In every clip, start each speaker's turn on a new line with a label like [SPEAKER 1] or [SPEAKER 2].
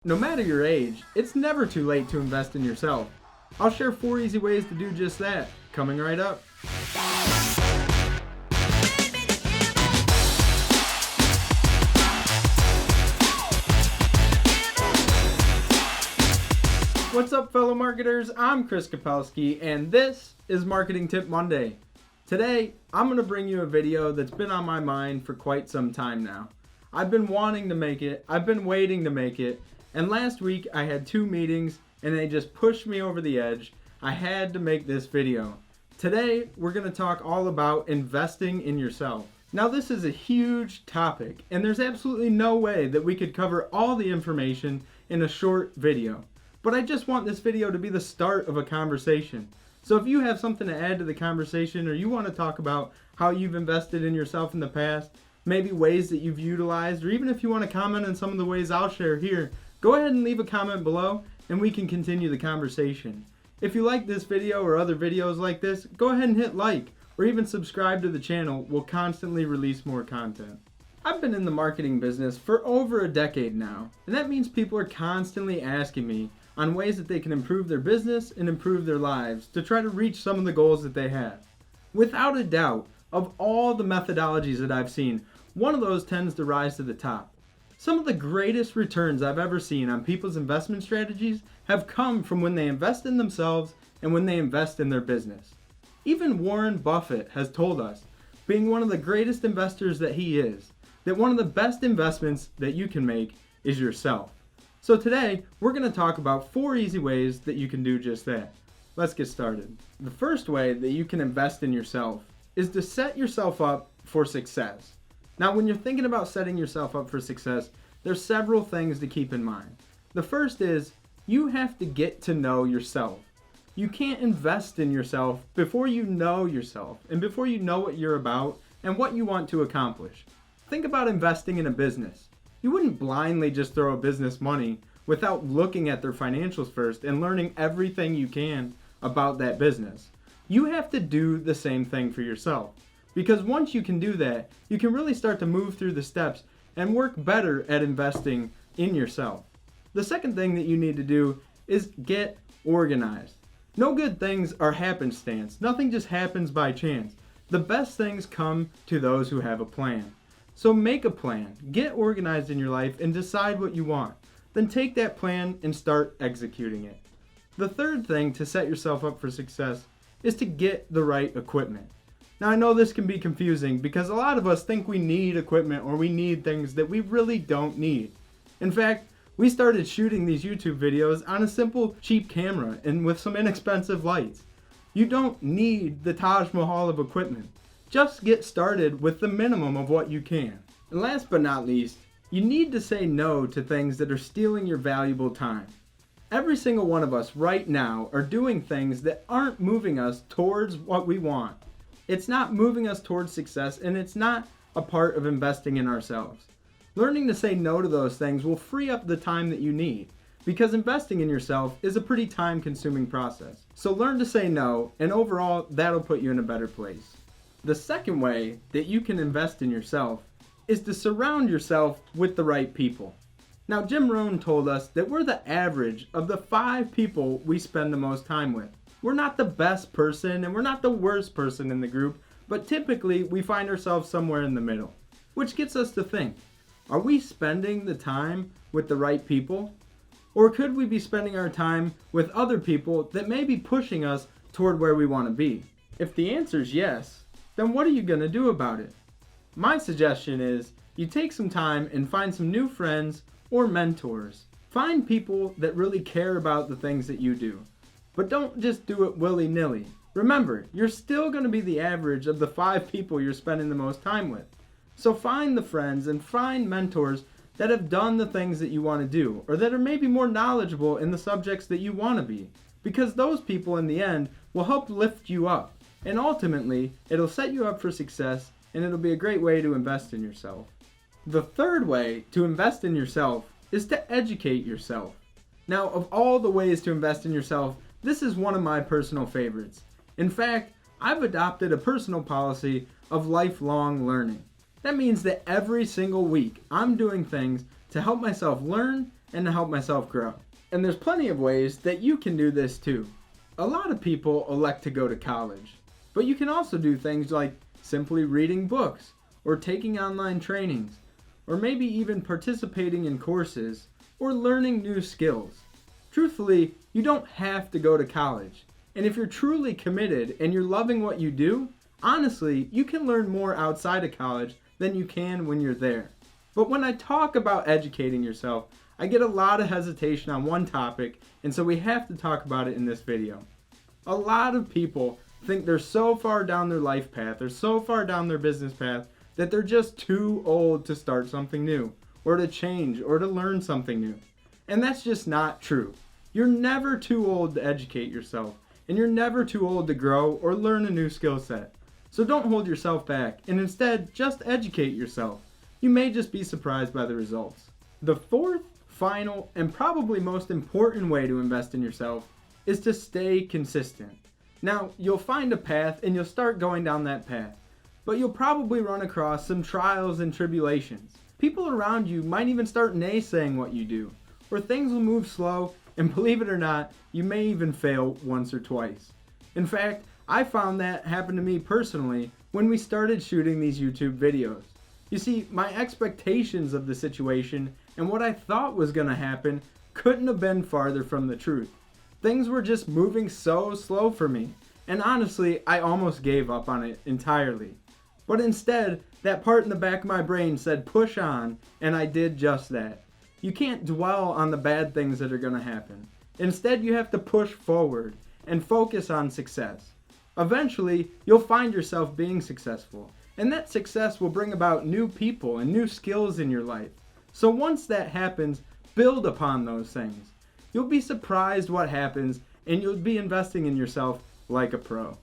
[SPEAKER 1] No matter your age, it's never too late to invest in yourself. I'll share 4 easy ways to do just that, coming right up. What's up, fellow marketers? I'm Chris Kapelski, and this is Marketing Tip Monday. Today, I'm going to bring you a video that's been on my mind for quite some time now. I've been wanting to make it, I've been waiting to make it, and last week I had 2 meetings and they just pushed me over the edge. I had to make this video. Today, we're going to talk all about investing in yourself. Now, this is a huge topic, and there's absolutely no way that we could cover all the information in a short video. But I just want this video to be the start of a conversation. So if you have something to add to the conversation, or you want to talk about how you've invested in yourself in the past, maybe ways that you've utilized, or even if you want to comment on some of the ways I'll share here, go ahead and leave a comment below and we can continue the conversation. If you like this video or other videos like this, go ahead and hit like or even subscribe to the channel. We'll constantly release more content. I've been in the marketing business for over a decade now, and that means people are constantly asking me on ways that they can improve their business and improve their lives to try to reach some of the goals that they have. Without a doubt, of all the methodologies that I've seen, one of those tends to rise to the top. Some of the greatest returns I've ever seen on people's investment strategies have come from when they invest in themselves and when they invest in their business. Even Warren Buffett has told us, being one of the greatest investors that he is, that one of the best investments that you can make is yourself. So today, we're going to talk about 4 easy ways that you can do just that. Let's get started. The first way that you can invest in yourself is to set yourself up for success. Now, when you're thinking about setting yourself up for success, there's several things to keep in mind. The first is you have to get to know yourself. You can't invest in yourself before you know yourself and before you know what you're about and what you want to accomplish. Think about investing in a business. You wouldn't blindly just throw a business money without looking at their financials first and learning everything you can about that business. You have to do the same thing for yourself. Because once you can do that, you can really start to move through the steps and work better at investing in yourself. The second thing that you need to do is get organized. No good things are happenstance. Nothing just happens by chance. The best things come to those who have a plan. So make a plan, get organized in your life, and decide what you want. Then take that plan and start executing it. The third thing to set yourself up for success is to get the right equipment. Now, I know this can be confusing because a lot of us think we need equipment or we need things that we really don't need. In fact, we started shooting these YouTube videos on a simple, cheap camera and with some inexpensive lights. You don't need the Taj Mahal of equipment. Just get started with the minimum of what you can. And last but not least, you need to say no to things that are stealing your valuable time. Every single one of us right now are doing things that aren't moving us towards what we want. It's not moving us towards success, and it's not a part of investing in ourselves. Learning to say no to those things will free up the time that you need, because investing in yourself is a pretty time-consuming process. So learn to say no, and overall, that'll put you in a better place. The second way that you can invest in yourself is to surround yourself with the right people. Now, Jim Rohn told us that we're the average of the 5 people we spend the most time with. We're not the best person and we're not the worst person in the group, but typically we find ourselves somewhere in the middle. Which gets us to think, are we spending the time with the right people? Or could we be spending our time with other people that may be pushing us toward where we want to be? If the answer is yes, then what are you going to do about it? My suggestion is you take some time and find some new friends or mentors. Find people that really care about the things that you do. But don't just do it willy-nilly. Remember, you're still going to be the average of the 5 people you're spending the most time with. So find the friends and find mentors that have done the things that you want to do, or that are maybe more knowledgeable in the subjects that you want to be. Because those people in the end will help lift you up. And ultimately, it'll set you up for success, and it'll be a great way to invest in yourself. The third way to invest in yourself is to educate yourself. Now, of all the ways to invest in yourself, this is one of my personal favorites. In fact, I've adopted a personal policy of lifelong learning. That means that every single week, I'm doing things to help myself learn and to help myself grow. And there's plenty of ways that you can do this too. A lot of people elect to go to college, but you can also do things like simply reading books, or taking online trainings, or maybe even participating in courses, or learning new skills. Truthfully, you don't have to go to college. And if you're truly committed and you're loving what you do, honestly, you can learn more outside of college than you can when you're there. But when I talk about educating yourself, I get a lot of hesitation on one topic, and so we have to talk about it in this video. A lot of people think they're so far down their life path, they're so far down their business path, that they're just too old to start something new, or to change, or to learn something new. And that's just not true. You're never too old to educate yourself, and you're never too old to grow or learn a new skill set. So don't hold yourself back, and instead just educate yourself. You may just be surprised by the results. The fourth, final, and probably most important way to invest in yourself is to stay consistent. Now, you'll find a path and you'll start going down that path, but you'll probably run across some trials and tribulations. People around you might even start naysaying what you do, or things will move slow, and believe it or not, you may even fail once or twice. In fact, I found that happened to me personally when we started shooting these YouTube videos. You see, my expectations of the situation and what I thought was going to happen couldn't have been farther from the truth. Things were just moving so slow for me, and honestly, I almost gave up on it entirely. But instead, that part in the back of my brain said push on, and I did just that. You can't dwell on the bad things that are going to happen. Instead, you have to push forward and focus on success. Eventually, you'll find yourself being successful, and that success will bring about new people and new skills in your life. So once that happens, build upon those things. You'll be surprised what happens, and you'll be investing in yourself like a pro.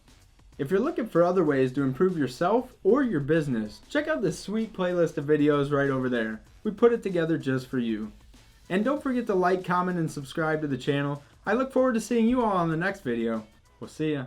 [SPEAKER 1] If you're looking for other ways to improve yourself or your business, check out this sweet playlist of videos right over there. We put it together just for you. And don't forget to like, comment, and subscribe to the channel. I look forward to seeing you all on the next video. We'll see ya.